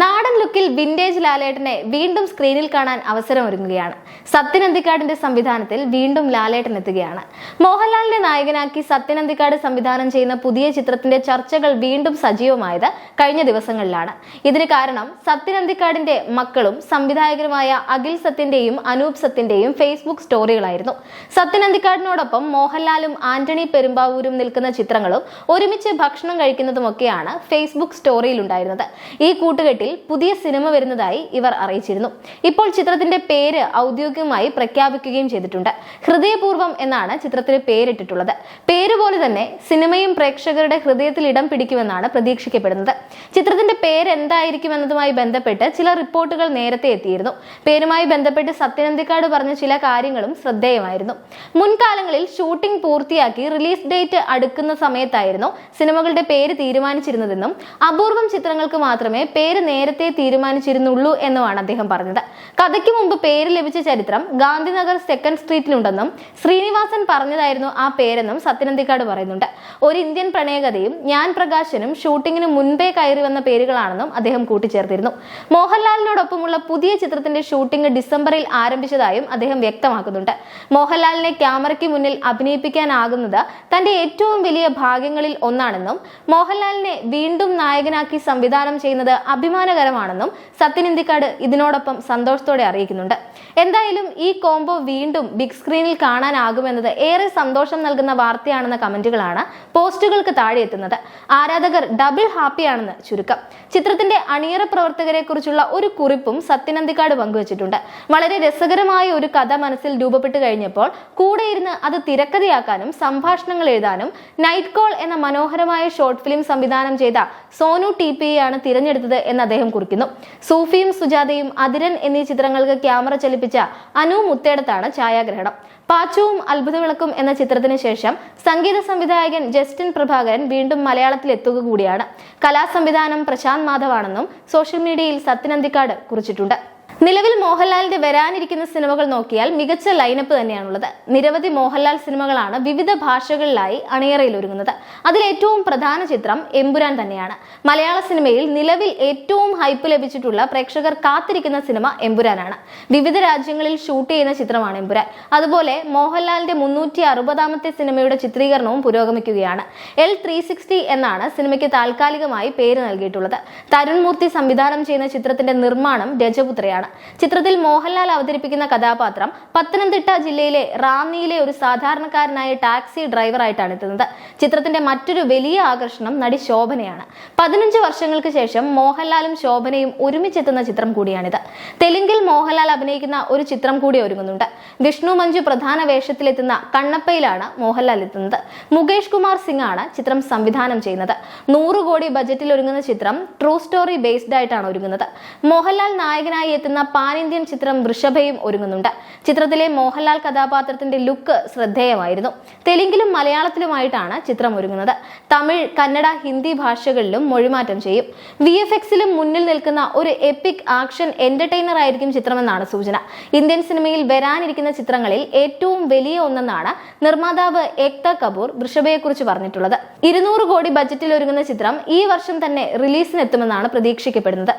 നാടൻ ലുക്കിൽ വിന്റേജ് ലാലേട്ടനെ വീണ്ടും സ്ക്രീനിൽ കാണാൻ അവസരമൊരുങ്ങുകയാണ്. സത്യൻ അന്തിക്കാടിന്റെ സംവിധാനത്തിൽ വീണ്ടും ലാലേട്ടൻ എത്തുകയാണ്. മോഹൻലാലിനെ നായകനാക്കി സത്യൻ അന്തിക്കാട് സംവിധാനം ചെയ്യുന്ന പുതിയ ചിത്രത്തിന്റെ ചർച്ചകൾ വീണ്ടും സജീവമായത് കഴിഞ്ഞ ദിവസങ്ങളിലാണ്. ഇതിന് കാരണം സത്യൻ അന്തിക്കാടിന്റെ മക്കളും സംവിധായകരുമായ അഖിൽ സത്യന്റെയും അനൂപ് സത്യന്റെയും ഫേസ്ബുക്ക് സ്റ്റോറികളായിരുന്നു. സത്യൻ അന്തിക്കാടിനോടൊപ്പം മോഹൻലാലും ആന്റണി പെരുമ്പാവൂരും നിൽക്കുന്ന ചിത്രങ്ങളും ഒരുമിച്ച് ഭക്ഷണം കഴിക്കുന്നതുമൊക്കെയാണ് ഫേസ്ബുക്ക് സ്റ്റോറിയിൽ ഉണ്ടായിരുന്നത്. ഈ കൂട്ടുകെട്ടിൽ പുതിയ സിനിമ വരുന്നതായി ഇവർ അറിയിച്ചിരുന്നു. ഇപ്പോൾ ചിത്രത്തിന്റെ പേര് ഔദ്യോഗികമായി പ്രഖ്യാപിക്കുകയും ചെയ്തിട്ടുണ്ട്. ഹൃദയപൂർവ്വം എന്നാണ് ചിത്രത്തിന് പേരിട്ടിട്ടുള്ളത്. പേര് പോലെ തന്നെ സിനിമയും പ്രേക്ഷകരുടെ ഹൃദയത്തിൽ ഇടം പിടിക്കുമെന്നാണ് പ്രതീക്ഷിക്കപ്പെടുന്നത്. ചിത്രത്തിന്റെ പേര് എന്തായിരിക്കും എന്നതുമായി ബന്ധപ്പെട്ട് ചില റിപ്പോർട്ടുകൾ നേരത്തെ എത്തിയിരുന്നു. പേരുമായി ബന്ധപ്പെട്ട് സത്യൻ അന്തിക്കാട് പറഞ്ഞ ചില കാര്യങ്ങളും ശ്രദ്ധേയമായിരുന്നു. മുൻകാലങ്ങളിൽ ഷൂട്ടിംഗ് പൂർത്തിയാക്കി റിലീസ് ഡേറ്റ് അടുക്കുന്ന സമയത്തായിരുന്നു സിനിമകളുടെ പേര് തീരുമാനിച്ചിരുന്നതെന്നും അപൂർവം ചിത്രങ്ങൾക്ക് മാത്രമേ പേര് നേരത്തെ തീരുമാനിച്ചിരുന്നുള്ളൂ എന്നുമാണ് അദ്ദേഹം പറഞ്ഞത്. കഥയ്ക്ക് മുമ്പ് പേര് ലഭിച്ച ചരിത്രം ഗാന്ധിനഗർ സെക്കൻഡ് സ്ട്രീറ്റിലുണ്ടെന്നും ശ്രീനിവാസൻ പറഞ്ഞതായിരുന്നു ആ പേരെന്നും സത്യൻ അന്തിക്കാട് പറയുന്നുണ്ട്. ഒരു ഇന്ത്യൻ പ്രണയകഥയും ഞാൻ പ്രകാശനും ഷൂട്ടിങ്ങിന് മുൻപേ കയറി വന്ന പേരുകളാണെന്നും അദ്ദേഹം കൂട്ടിച്ചേർത്തിരുന്നു. മോഹൻലാലിനോടൊപ്പമുള്ള പുതിയ ചിത്രത്തിന്റെ ഷൂട്ടിംഗ് ഡിസംബറിൽ ആരംഭിച്ചതായും അദ്ദേഹം വ്യക്തമാക്കുന്നുണ്ട്. മോഹൻലാലിനെ ക്യാമറയ്ക്ക് മുന്നിൽ അഭിനയിപ്പിക്കാനാകുന്നത് തന്റെ ഏറ്റവും വലിയ ഭാഗ്യങ്ങളിൽ ഒന്നാണെന്നും മോഹൻലാലിനെ വീണ്ടും നായകനാക്കി സംവിധാനം ചെയ്യുന്നത് അഭിമാനകരമാണെന്നും സത്യൻ അന്തിക്കാട് ഇതിനോടൊപ്പം സന്തോഷത്തോടെ അറിയിക്കുന്നുണ്ട്. എന്തായാലും ഈ കോംബോ വീണ്ടും ബിഗ് സ്ക്രീനിൽ കാണാനാകുമെന്നത് ഏറെ സന്തോഷം നൽകുന്ന വാർത്തയാണെന്ന കമന്റുകളാണ് പോസ്റ്റുകൾക്ക് താഴെ എത്തുന്നത്. ആരാധകർ ഡബിൾ ഹാപ്പിയാണെന്ന് ചുരുക്കം. ചിത്രത്തിന്റെ അണിയറ പ്രവർത്തകരെ കുറിച്ചുള്ള ഒരു കുറിപ്പും സത്യൻ അന്തിക്കാട് പങ്കുവച്ചിട്ടുണ്ട്. വളരെ രസകരമായ ഒരു കഥ മനസ്സിൽ രൂപപ്പെട്ട് കഴിഞ്ഞപ്പോൾ കൂടെ ഇരുന്ന് അത് തിരക്കഥയാക്കാനും സംഭാഷണങ്ങൾ എഴുതാനും നൈറ്റ് കോൾ എന്ന മനോഹരമായ ഷോർട്ട് ഫിലിം സംവിധാനം ചെയ്ത സോനു ടിപിയെയാണ് തിരഞ്ഞെടുത്തത് എന്ന് അദ്ദേഹം കുറിക്കുന്നു. സൂഫിയും സുജാതയും അതിരൻ എന്നീ ചിത്രങ്ങൾക്ക് ക്യാമറ ചലിപ്പിച്ച അനു മുത്തേടത്താണ് ഛായാഗ്രഹണം. പാച്ചുവും അത്ഭുതവിളക്കും എന്ന ചിത്രത്തിന് ശേഷം സംഗീത സംവിധായകൻ ജസ്റ്റിൻ പ്രഭാകരൻ വീണ്ടും മലയാളത്തിൽ എത്തുക കൂടിയാണ്. കലാസംവിധാനം പ്രശാന്ത് മാധവാണെന്നും സോഷ്യൽ മീഡിയയിൽ സത്യൻ അന്തിക്കാട് കുറിച്ചിട്ടുണ്ട്. നിലവിൽ മോഹൻലാലിന്റെ വരാനിരിക്കുന്ന സിനിമകൾ നോക്കിയാൽ മികച്ച ലൈനപ്പ് തന്നെയാണുള്ളത്. നിരവധി മോഹൻലാൽ സിനിമകളാണ് വിവിധ ഭാഷകളിലായി അണിയറയിൽ ഒരുങ്ങുന്നത്. അതിൽ ഏറ്റവും പ്രധാന ചിത്രം എമ്പുരാൻ തന്നെയാണ്. മലയാള സിനിമയിൽ നിലവിൽ ഏറ്റവും ഹൈപ്പ് ലഭിച്ചിട്ടുള്ള പ്രേക്ഷകർ കാത്തിരിക്കുന്ന സിനിമ എമ്പുരാനാണ്. വിവിധ രാജ്യങ്ങളിൽ ഷൂട്ട് ചെയ്യുന്ന ചിത്രമാണ് എമ്പുരാൻ. അതുപോലെ മോഹൻലാലിന്റെ 360ാമത്തെ സിനിമയുടെ ചിത്രീകരണവും പുരോഗമിക്കുകയാണ്. L360 എന്നാണ് സിനിമയ്ക്ക് താൽക്കാലികമായി പേര് നൽകിയിട്ടുള്ളത്. തരുൺ മൂർത്തി സംവിധാനം ചെയ്യുന്ന ചിത്രത്തിന്റെ നിർമ്മാണം രജപുത്രയാണ്. ചിത്രത്തിൽ മോഹൻലാൽ അവതരിപ്പിക്കുന്ന കഥാപാത്രം പത്തനംതിട്ട ജില്ലയിലെ റാന്നിയിലെ ഒരു സാധാരണക്കാരനായ ടാക്സി ഡ്രൈവറായിട്ടാണ് എത്തുന്നത്. ചിത്രത്തിന്റെ മറ്റൊരു വലിയ ആകർഷണം നടി ശോഭനയാണ്. 15 വർഷങ്ങൾക്ക് ശേഷം മോഹൻലാലും ശോഭനയും ഒരുമിച്ചെത്തുന്ന ചിത്രം കൂടിയാണിത്. തെലുങ്കിൽ മോഹൻലാൽ അഭിനയിക്കുന്ന ഒരു ചിത്രം കൂടി ഒരുങ്ങുന്നുണ്ട്. വിഷ്ണു മഞ്ജു പ്രധാന വേഷത്തിലെത്തുന്ന കണ്ണപ്പയിലാണ് മോഹൻലാൽ എത്തുന്നത്. മുകേഷ് കുമാർ സിംഗ് ആണ് ചിത്രം സംവിധാനം ചെയ്യുന്നത്. 100 കോടി ബജറ്റിൽ ഒരുങ്ങുന്ന ചിത്രം ട്രൂ സ്റ്റോറി ബേസ്ഡ് ആയിട്ടാണ് ഒരുങ്ങുന്നത്. മോഹൻലാൽ നായകനായി എത്തുന്ന പാൻ ഇന്ത്യൻ ചിത്രം വൃഷഭയും ഒരുങ്ങുന്നുണ്ട്. ചിത്രത്തിലെ മോഹൻലാൽ കഥാപാത്രത്തിന്റെ ലുക്ക് ശ്രദ്ധേയമായിരുന്നു. തെലുങ്കിലും മലയാളത്തിലുമായിട്ടാണ് ചിത്രം ഒരുങ്ങുന്നത്. തമിഴ്, കന്നഡ, ഹിന്ദി ഭാഷകളിലും മൊഴിമാറ്റം ചെയ്യും. VFXിലും മുന്നിൽ നിൽക്കുന്ന ഒരു എപ്പിക് ആക്ഷൻ എന്റർടൈനർ ആയിരിക്കും ചിത്രമെന്നാണ് സൂചന. ഇന്ത്യൻ സിനിമയിൽ വരാനിരിക്കുന്ന ചിത്രങ്ങളിൽ ഏറ്റവും വലിയ ഒന്നെന്നാണ് നിർമ്മാതാവ് ഏക്ത കപൂർ വൃഷഭയെക്കുറിച്ച് പറഞ്ഞിട്ടുള്ളത്. 200 കോടി ബജറ്റിൽ ഒരുങ്ങുന്ന ചിത്രം ഈ വർഷം തന്നെ റിലീസിനെത്തുമെന്നാണ് പ്രതീക്ഷിക്കപ്പെടുന്നത്.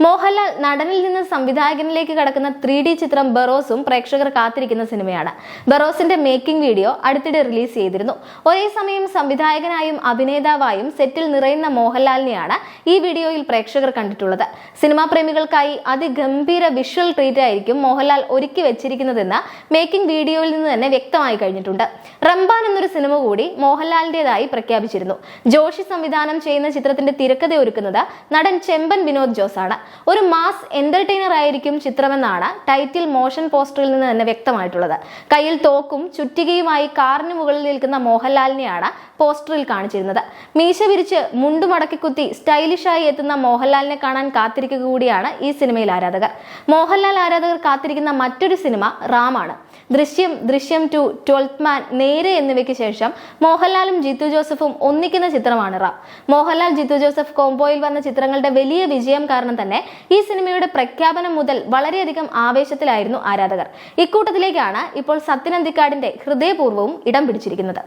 മോഹൻലാൽ നടനിൽ നിന്ന് സംവിധായകനിലേക്ക് കടക്കുന്ന 3D ചിത്രം ബറോസും പ്രേക്ഷകർ കാത്തിരിക്കുന്ന സിനിമയാണ്. ബറോസിന്റെ മേക്കിംഗ് വീഡിയോ അടുത്തിടെ റിലീസ് ചെയ്തിരുന്നു. ഒരേ സമയം സംവിധായകനായും അഭിനേതാവായും സെറ്റിൽ നിറയുന്ന മോഹൻലാലിനെയാണ് ഈ വീഡിയോയിൽ പ്രേക്ഷകർ കണ്ടിട്ടുള്ളത്. സിനിമാ പ്രേമികൾക്കായി അതിഗംഭീര വിഷ്വൽ ട്രീറ്റ് ആയിരിക്കും മോഹൻലാൽ ഒരുക്കി വെച്ചിരിക്കുന്നതെന്ന് മേക്കിംഗ് വീഡിയോയിൽ നിന്ന് തന്നെ വ്യക്തമായി കഴിഞ്ഞിട്ടുണ്ട്. റംബാൻ എന്നൊരു സിനിമ കൂടി മോഹൻലാലിന്റേതായി പ്രഖ്യാപിച്ചിരുന്നു. ജോഷി സംവിധാനം ചെയ്യുന്ന ചിത്രത്തിന്റെ തിരക്കഥ ഒരുക്കുന്നത് നടൻ ചെമ്പൻ വിനോദ് ജോസ് ആണ്. ഒരു മാസ് എന്റർടൈനർ ആയിരിക്കും ചിത്രമെന്നാണ് ടൈറ്റിൽ മോഷൻ പോസ്റ്ററിൽ നിന്ന് തന്നെ വ്യക്തമായിട്ടുള്ളത്. കയ്യിൽ തോക്കും ചുറ്റികയുമായി കാറിന് മുകളിൽ നിൽക്കുന്ന മോഹൻലാലിനെയാണ് പോസ്റ്ററിൽ കാണിച്ചിരുന്നത്. മീശ വിരിച്ച് മുണ്ടുമടക്കി കുത്തി സ്റ്റൈലിഷായി എത്തുന്ന മോഹൻലാലിനെ കാണാൻ കാത്തിരിക്കുക കൂടിയാണ് ഈ സിനിമയിൽ ആരാധകർ. മോഹൻലാൽ ആരാധകർ കാത്തിരിക്കുന്ന മറ്റൊരു സിനിമ റാമാണ്. ദൃശ്യം, ദൃശ്യം 2, 12th മാൻ, നേരെ എന്നിവയ്ക്ക് ശേഷം മോഹൻലാലും ജിത്തു ജോസഫും ഒന്നിക്കുന്ന ചിത്രമാണ് റാം. മോഹൻലാൽ ജിത്തു ജോസഫ് കോംബോയിൽ വന്ന ചിത്രങ്ങളുടെ വലിയ വിജയം കാരണം തന്നെ ഈ സിനിമയുടെ പ്രഖ്യാപനം മുതൽ വളരെയധികം ആവേശത്തിലായിരുന്നു ആരാധകർ. ഇക്കൂട്ടത്തിലേക്കാണ് ഇപ്പോൾ സത്യൻ അന്തിക്കാടിന്റെ ഹൃദയപൂർവ്വവും ഇടം പിടിച്ചിരിക്കുന്നത്.